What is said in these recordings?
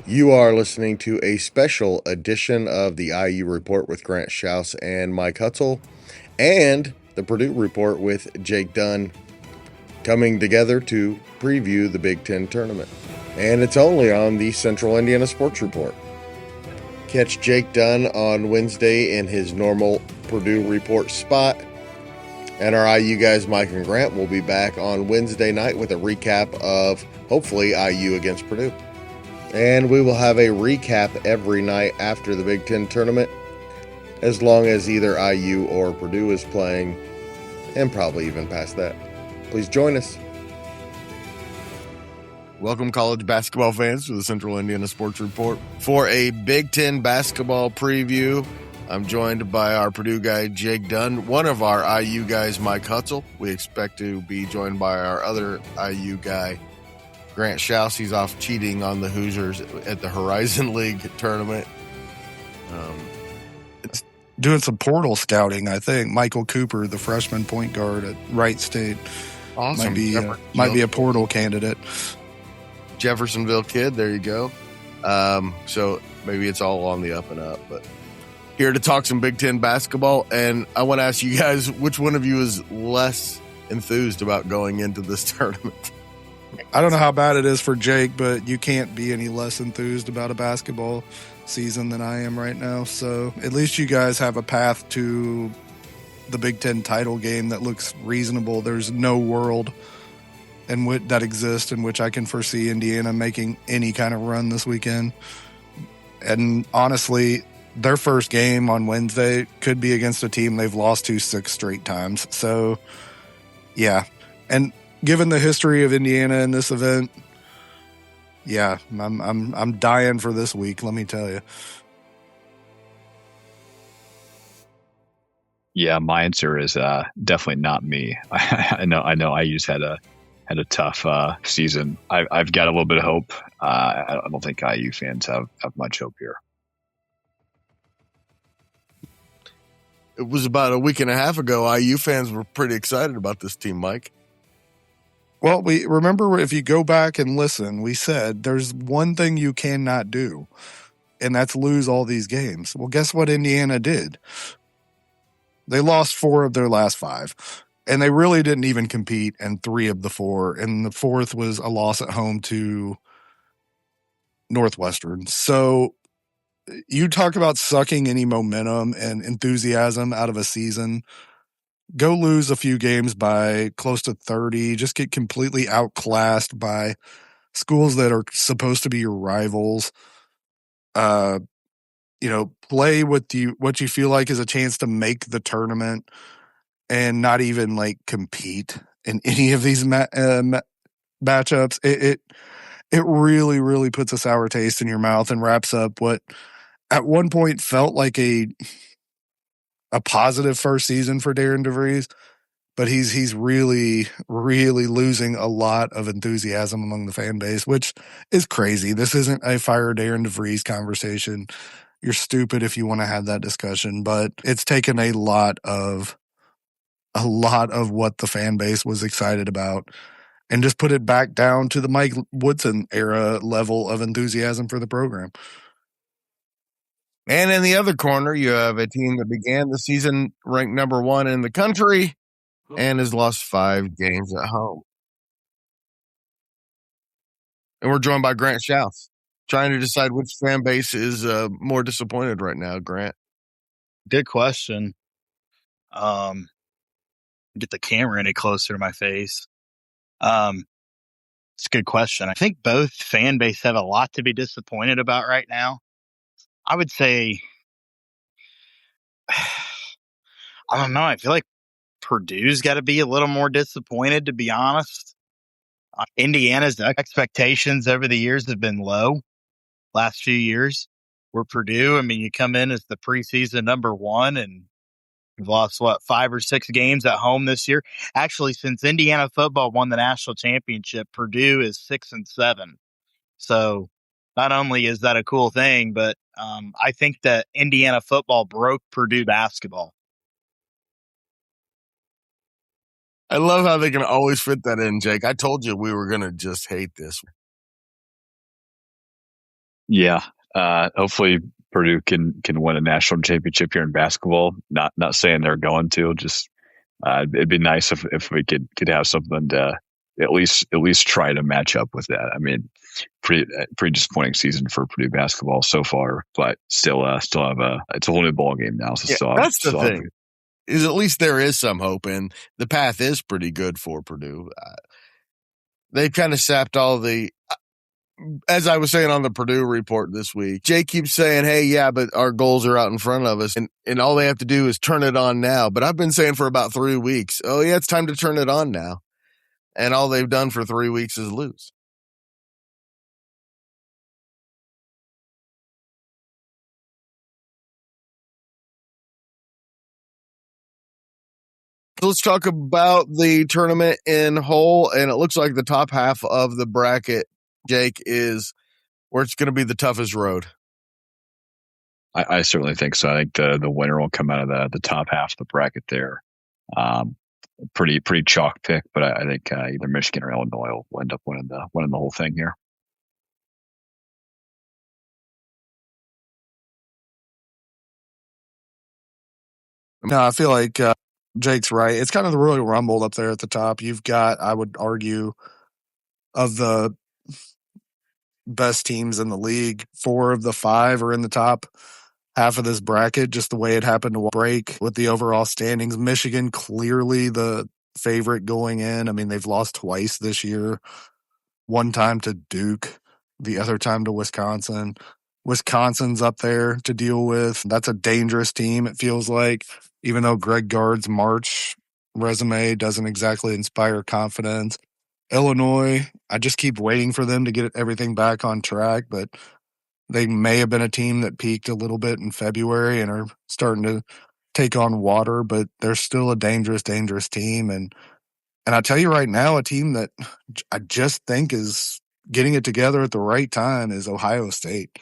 You are listening to a special edition of the IU Report with Grant Shouse and Mike Hutsell, and the Purdue Report with Jake Dunn, coming together to preview the Big Ten tournament. And it's only on the Central Indiana Sports Report. Catch Jake Dunn on Wednesday in his normal Purdue Report spot. And our IU guys, Mike and Grant, will be back on Wednesday night with a recap of, hopefully, IU against Purdue. And we will have a recap every night after the Big Ten tournament, as long as either IU or Purdue is playing, and probably even past that. Please join us. Welcome, college basketball fans, to the Central Indiana Sports Report for a Big Ten basketball preview. I'm joined by our Purdue guy, Jake Dunn, one of our IU guys, Mike Hutsell. We expect to be joined by our other IU guy, Grant Shouse. He's off cheating on the Hoosiers at the Horizon League tournament. Doing some portal scouting, I think. Michael Cooper, the freshman point guard at Wright State, Awesome. might be a portal candidate. Jeffersonville kid, there you go. So maybe it's all on the up and up. But here to talk some Big Ten basketball, and I want to ask you guys, which one of you is less enthused about going into this tournament? I don't know how bad it is for Jake, but you can't be any less enthused about a basketball season than I am right now. So at least you guys have a path to the Big Ten title game that looks reasonable. There's no world that exists in which I can foresee Indiana making any kind of run this weekend. And honestly, their first game on Wednesday could be against a team they've lost to 6 straight times. So, yeah. And given the history of Indiana in this event, yeah, I'm dying for this week, let me tell you. Yeah, my answer is definitely not me. I know. IU's had a tough season. I've got a little bit of hope. I don't think IU fans have much hope here. It was about a week and a half ago. IU fans were pretty excited about this team, Mike. Well, we remember, if you go back and listen, we said there's one thing you cannot do, and that's lose all these games. Well, guess what Indiana did? They lost 4 of their last 5, and they really didn't even compete in 3 of the 4, and the 4th was a loss at home to Northwestern. So you talk about sucking any momentum and enthusiasm out of a season. Go lose a few games by close to 30. Just get completely outclassed by schools that are supposed to be your rivals. Play what you feel like is a chance to make the tournament, and not even compete in any of these matchups. It really, really puts a sour taste in your mouth and wraps up what at one point felt like a positive first season for Darren DeVries, but he's really, really losing a lot of enthusiasm among the fan base, which is crazy. This isn't a fire Darren DeVries conversation. You're stupid if you want to have that discussion, but it's taken a lot of what the fan base was excited about and just put it back down to the Mike Woodson era level of enthusiasm for the program. And in the other corner, you have a team that began the season ranked number 1 in the country and has lost 5 games at home. And we're joined by Grant Shouse, trying to decide which fan base is more disappointed right now, Grant. Good question. Get the camera any closer to my face. It's a good question. I think both fan base have a lot to be disappointed about right now. I would say, I don't know. I feel like Purdue's got to be a little more disappointed, to be honest. Indiana's expectations over the years have been low last few years. Where Purdue, you come in as the preseason number 1 and you've lost 5 or 6 games at home this year. Actually, since Indiana football won the national championship, Purdue is 6-7. So not only is that a cool thing, but I think that Indiana football broke Purdue basketball. I love how they can always fit that in, Jake. I told you we were going to just hate this. Yeah. Hopefully Purdue can win a national championship here in basketball. Not saying they're going to. Just it'd be nice if we could have something to at least try to match up with that. I mean, pretty disappointing season for Purdue basketball so far, but still have it's a whole new ball game now. So that's the thing. Is at least there is some hope, and the path is pretty good for Purdue. They've kind of sapped all the, as I was saying on the Purdue report this week, Jay keeps saying, hey, yeah, but our goals are out in front of us, and all they have to do is turn it on now. But I've been saying for about 3 weeks, oh, yeah, it's time to turn it on now. And all they've done for 3 weeks is lose. Let's talk about the tournament in whole, and it looks like the top half of the bracket, Jake, is where it's going to be the toughest road. I certainly think so. I think the winner will come out of the top half of the bracket there. Pretty chalk pick, but I think either Michigan or Illinois will end up winning the whole thing here. No, I feel like Jake's right. It's kind of the Royal Rumble up there at the top. You've got, I would argue, of the best teams in the league, 4 of the 5 are in the top half of this bracket, just the way it happened to break with the overall standings. Michigan, clearly the favorite going in. I mean, they've lost twice this year. One time to Duke, the other time to Wisconsin. Wisconsin's up there to deal with. That's a dangerous team, it feels like, even though Greg Gard's March resume doesn't exactly inspire confidence. Illinois, I just keep waiting for them to get everything back on track, but they may have been a team that peaked a little bit in February and are starting to take on water, but they're still a dangerous team. And I tell you right now, a team that I just think is getting it together at the right time is Ohio State.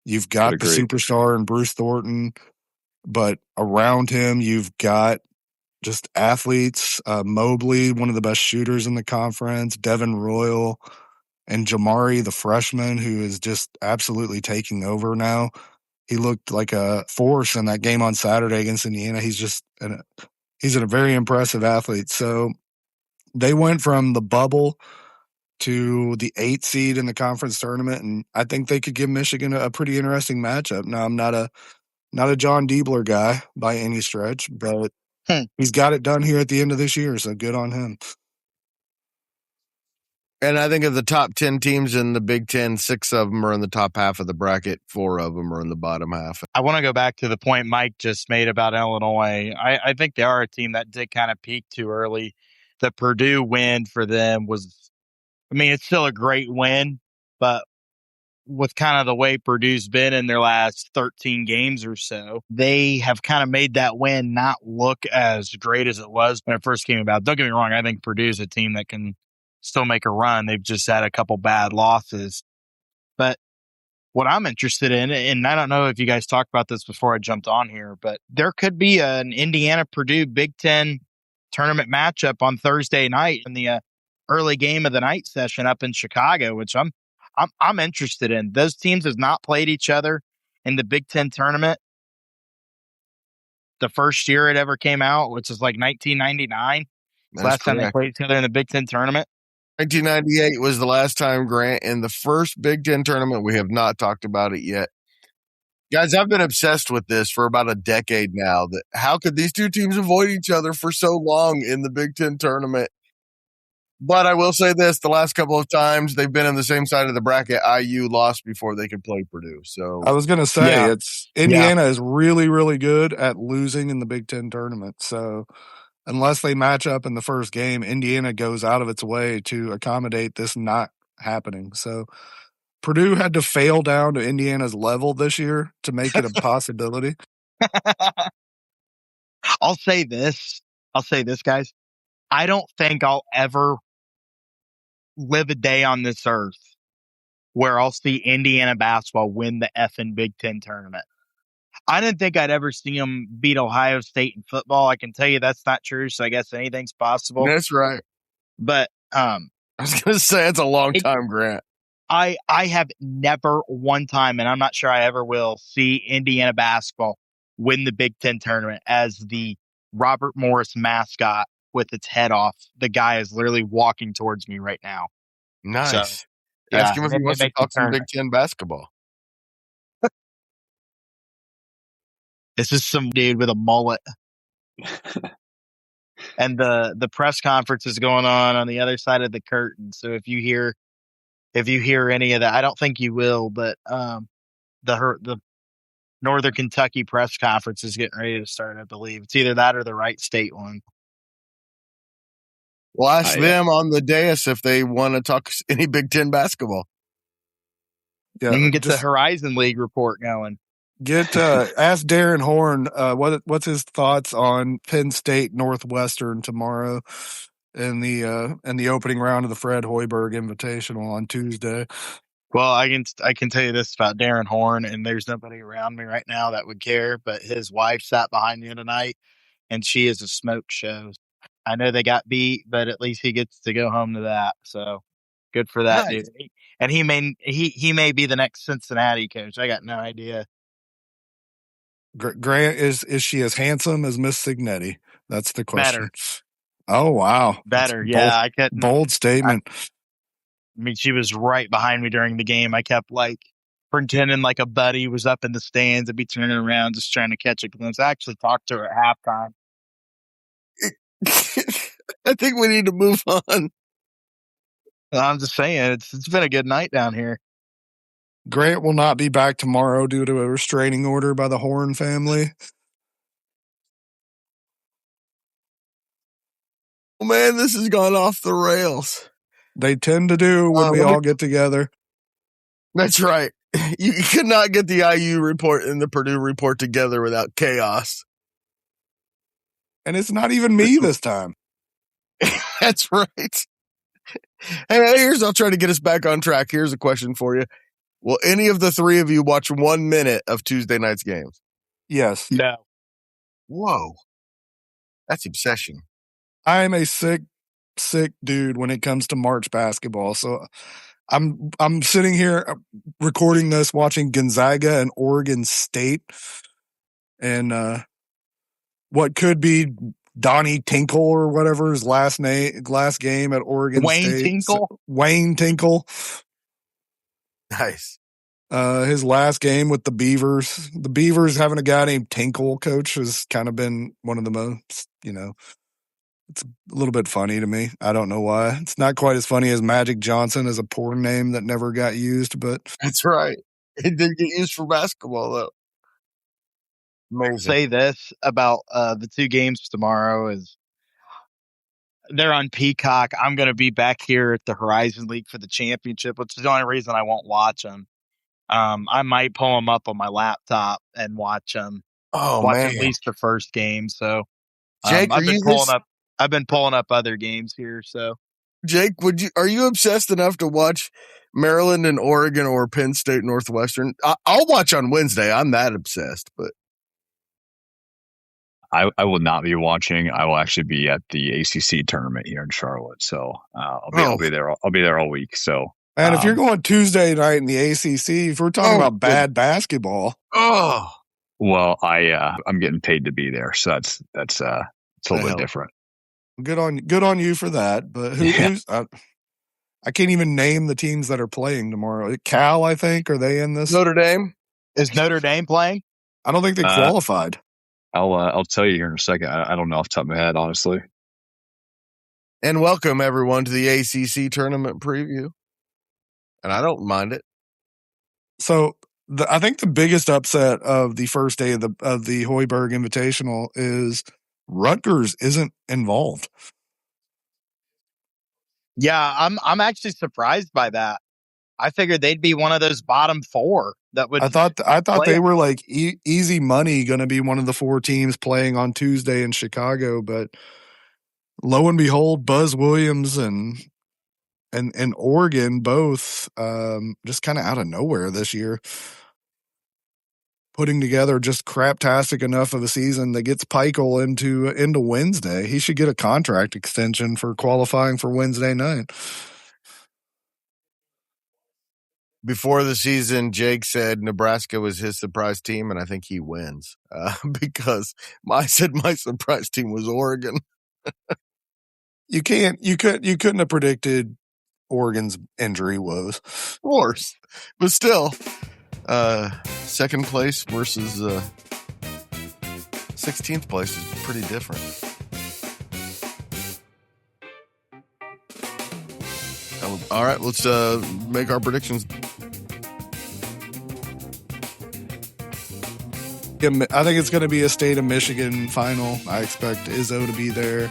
You've got the superstar in Bruce Thornton, but around him, you've got just athletes. Mobley, one of the best shooters in the conference, Devin Royal, and Jamari, the freshman, who is just absolutely taking over now. He looked like a force in that game on Saturday against Indiana. He's a very impressive athlete. So they went from the bubble to the 8th seed in the conference tournament, and I think they could give Michigan a pretty interesting matchup. Now, I'm not a John Diebler guy by any stretch, but he's got it done here at the end of this year, so good on him. And I think of the top 10 teams in the Big Ten, 6 of them are in the top half of the bracket, 4 of them are in the bottom half. I want to go back to the point Mike just made about Illinois. I think they are a team that did kind of peak too early. The Purdue win for them was, I mean, it's still a great win, but with kind of the way Purdue's been in their last 13 games or so, they have kind of made that win not look as great as it was when it first came about. Don't get me wrong. I think Purdue's a team that can still make a run. They've just had a couple bad losses. But what I'm interested in, and I don't know if you guys talked about this before I jumped on here, but there could be an Indiana-Purdue Big Ten tournament matchup on Thursday night in the early game of the night session up in Chicago, which I'm interested in. Those teams have not played each other in the Big Ten tournament the first year it ever came out, which is like 1999. Last time they played each other in the Big Ten tournament. 1998 was the last time, Grant, in the first Big Ten tournament. We have not talked about it yet. Guys, I've been obsessed with this for about a decade now. That how could these two teams avoid each other for so long in the Big Ten tournament? But I will say this, the last couple of times they've been on the same side of the bracket, IU lost before they could play Purdue. So I was going to say, Indiana is really, really good at losing in the Big Ten tournament. So unless they match up in the first game, Indiana goes out of its way to accommodate this not happening. So Purdue had to fail down to Indiana's level this year to make it a possibility. I'll say this, guys. I don't think I'll ever live a day on this earth where I'll see Indiana basketball win the effing Big Ten tournament. I didn't think I'd ever see them beat Ohio State in football. I can tell you that's not true, so I guess anything's possible. That's right. But I was going to say it's a long time, Grant. I have never one time, and I'm not sure I ever will, see Indiana basketball win the Big Ten tournament as the Robert Morris mascot with its head off. The guy is literally walking towards me right now. Nice. So, Ask him if he it wants to makes the talk some Big tournament. Ten basketball. This is some dude with a mullet. And the press conference is going on the other side of the curtain. So if you hear any of that, I don't think you will, but the Northern Kentucky press conference is getting ready to start, I believe. It's either that or the Wright State one. We'll ask them on the dais if they want to talk any Big Ten basketball. Yeah, you can get the Horizon League report going. Ask Darren Horn what's his thoughts on Penn State Northwestern tomorrow in the opening round of the Fred Hoiberg Invitational on Tuesday. Well, I can tell you this about Darren Horn, and there's nobody around me right now that would care, but his wife sat behind me tonight, and she is a smoke show. I know they got beat, but at least he gets to go home to that. So good for that dude. And he may be the next Cincinnati coach. I got no idea. Grant, is she as handsome as Miss Signetti? That's the question. Better. Oh wow, better. Yeah, I couldn't. Bold statement. I mean, she was right behind me during the game. I kept pretending like a buddy was up in the stands. I'd be turning around just trying to catch a glimpse. I actually talked to her at halftime. I think we need to move on. I'm just saying, it's been a good night down here. Grant will not be back tomorrow due to a restraining order by the Horn family. Oh, man, this has gone off the rails. They tend to do when we all get together. That's right. You could not get the IU report and the Purdue report together without chaos. And it's not even me this time. That's right. Hey, I'll try to get us back on track. Here's a question for you. Will any of the three of you watch 1 minute of Tuesday night's games? Yes. No. Whoa. That's obsession. I am a sick dude when it comes to March basketball. So I'm sitting here recording this, watching Gonzaga and Oregon State, and what could be Donnie Tinkle or whatever his last game at Oregon State. Tinkle? Wayne Tinkle. Nice. His last game with the Beavers. The Beavers having a guy named Tinkle coach has kind of been one of the most, it's a little bit funny to me. I don't know why. It's not quite as funny as Magic Johnson as a porn name that never got used, but that's right. It didn't get used for basketball though. Amazing. I'll say this about the two games tomorrow is they're on Peacock. I'm going to be back here at the Horizon League for the championship, which is the only reason I won't watch them. I might pull them up on my laptop and watch them. Watch at least the first game. So Jake, I've been pulling up other games here. So Jake, are you obsessed enough to watch Maryland and Oregon or Penn State Northwestern? I'll watch on Wednesday. I'm that obsessed, but I will not be watching. I will actually be at the ACC tournament here in Charlotte, so I'll be there. I'll be there all week. So, and if you're going Tuesday night in the ACC, if we're talking about bad basketball, well, I'm getting paid to be there, so that's totally different. Good on you for that. But who's I can't even name the teams that are playing tomorrow. Cal, I think, are they in this? Notre Dame. Is Notre Dame playing? I don't think they qualified. I'll tell you here in a second. I don't know off the top of my head, honestly. And welcome everyone to the ACC tournament preview. And I don't mind it. So I think the biggest upset of the first day of the Hoiberg Invitational is Rutgers isn't involved. Yeah, I'm actually surprised by that. I figured they'd be one of those bottom four that would. I thought they were like easy money, going to be one of the 4 teams playing on Tuesday in Chicago, but lo and behold, Buzz Williams and Oregon both just kind of out of nowhere this year, putting together just craptastic enough of a season that gets Peichel into Wednesday. He should get a contract extension for qualifying for Wednesday night. before the season, Jake said Nebraska was his surprise team, and I think he wins because I said my surprise team was Oregon. You couldn't have predicted Oregon's injury woes. Of course, but still, second place versus 16th place is pretty different. All right, let's make our predictions. I think it's going to be a State of Michigan final. I expect Izzo to be there.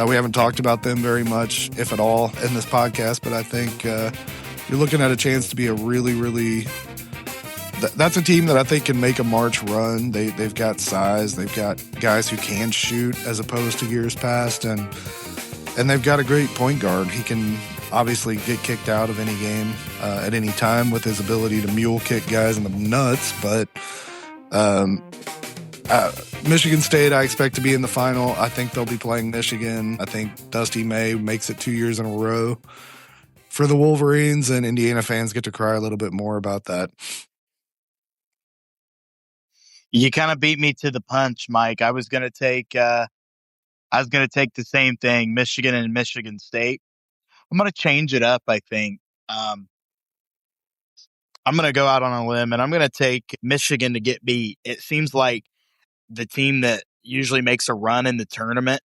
We haven't talked about them very much, if at all, in this podcast, but I think you're looking at a chance to be a really, really... That's a team that I think can make a March run. They've got size. They've got guys who can shoot as opposed to years past, and they've got a great point guard. He can obviously get kicked out of any game at any time with his ability to mule kick guys in the nuts, but... Michigan State, I expect to be in the final. I think they'll be playing Michigan. I think Dusty May makes it 2 years in a row for the Wolverines, and Indiana fans get to cry a little bit more about that. You kind of beat me to the punch, Mike. I was going to take the same thing, Michigan and Michigan State. I'm going to change it up, I think. I'm going to go out on a limb, and I'm going to take Michigan to get beat. It seems like the team that usually makes a run in the tournament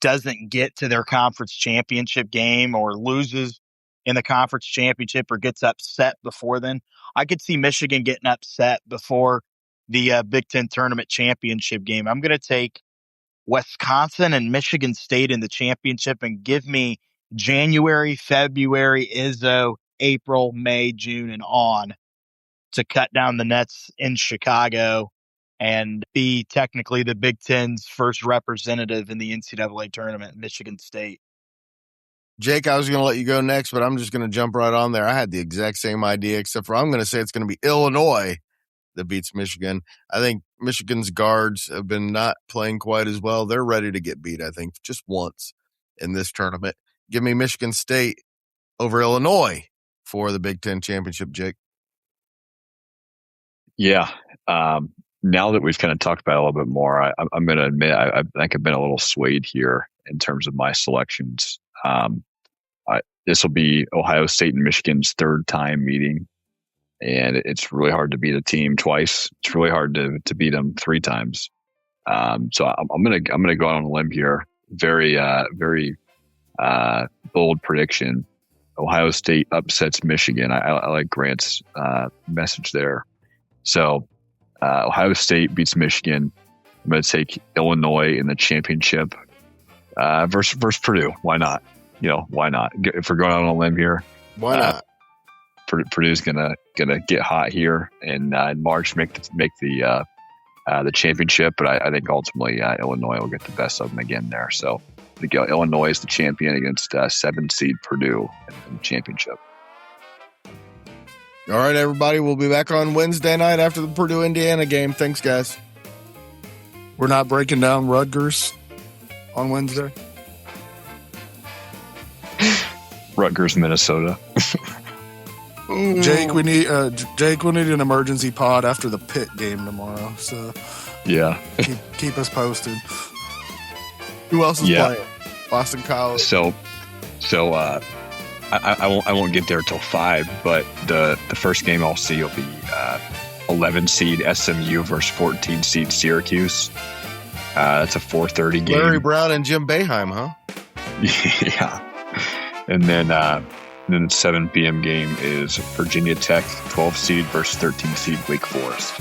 doesn't get to their conference championship game or loses in the conference championship or gets upset before then. I could see Michigan getting upset before the Big Ten tournament championship game. I'm going to take Wisconsin and Michigan State in the championship and give me January, February, Izzo, April, May, June, and on to cut down the nets in Chicago and be technically the Big Ten's first representative in the NCAA tournament, Michigan State. Jake, I was going to let you go next, but I'm just going to jump right on there. I had the exact same idea, except for I'm going to say it's going to be Illinois that beats Michigan. I think Michigan's guards have been not playing quite as well. They're ready to get beat, I think, just once in this tournament. Give me Michigan State over Illinois for the Big Ten championship, Jake. Yeah. Now that we've kind of talked about it a little bit more, I'm going to admit I think I've been a little swayed here in terms of my selections. This will be Ohio State and Michigan's third time meeting, and it's really hard to beat a team twice. It's really hard to beat them three times. So I'm gonna go out on a limb here. Very bold prediction. Ohio State upsets Michigan. I like Grant's message there. So Ohio State beats Michigan. I'm going to take Illinois in the championship versus Purdue. Why not? Why not? If we're going out on a limb here, why not? Purdue's gonna get hot here in March, make the championship. But I think ultimately Illinois will get the best of them again there. So I think Illinois is the champion against 7 seed Purdue in the championship. All right, everybody. We'll be back on Wednesday night after the Purdue-Indiana game. Thanks, guys. We're not breaking down Rutgers on Wednesday. Rutgers, Minnesota. Jake, we need an emergency pod after the Pitt game tomorrow. So yeah, keep us posted. Who else is playing? Boston College. So I won't get there till 5, but the first game I'll see will be 11 seed SMU versus 14 seed Syracuse. That's a 4:30 game. Larry Brown and Jim Boeheim, huh? Yeah. And then the 7 p.m. game is Virginia Tech, 12 seed versus 13 seed Wake Forest.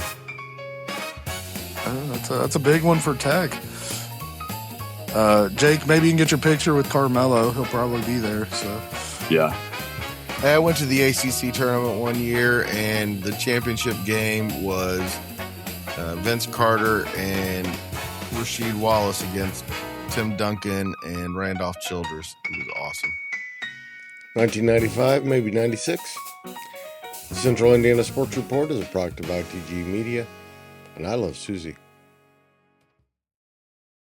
That's a big one for Tech. Jake, maybe you can get your picture with Carmelo. He'll probably be there. So yeah. I went to the ACC tournament one year, and the championship game was Vince Carter and Rasheed Wallace against Tim Duncan and Randolph Childress. It was awesome. 1995, maybe 96. The Central Indiana Sports Report is a product of ITG Media, and I love Susie.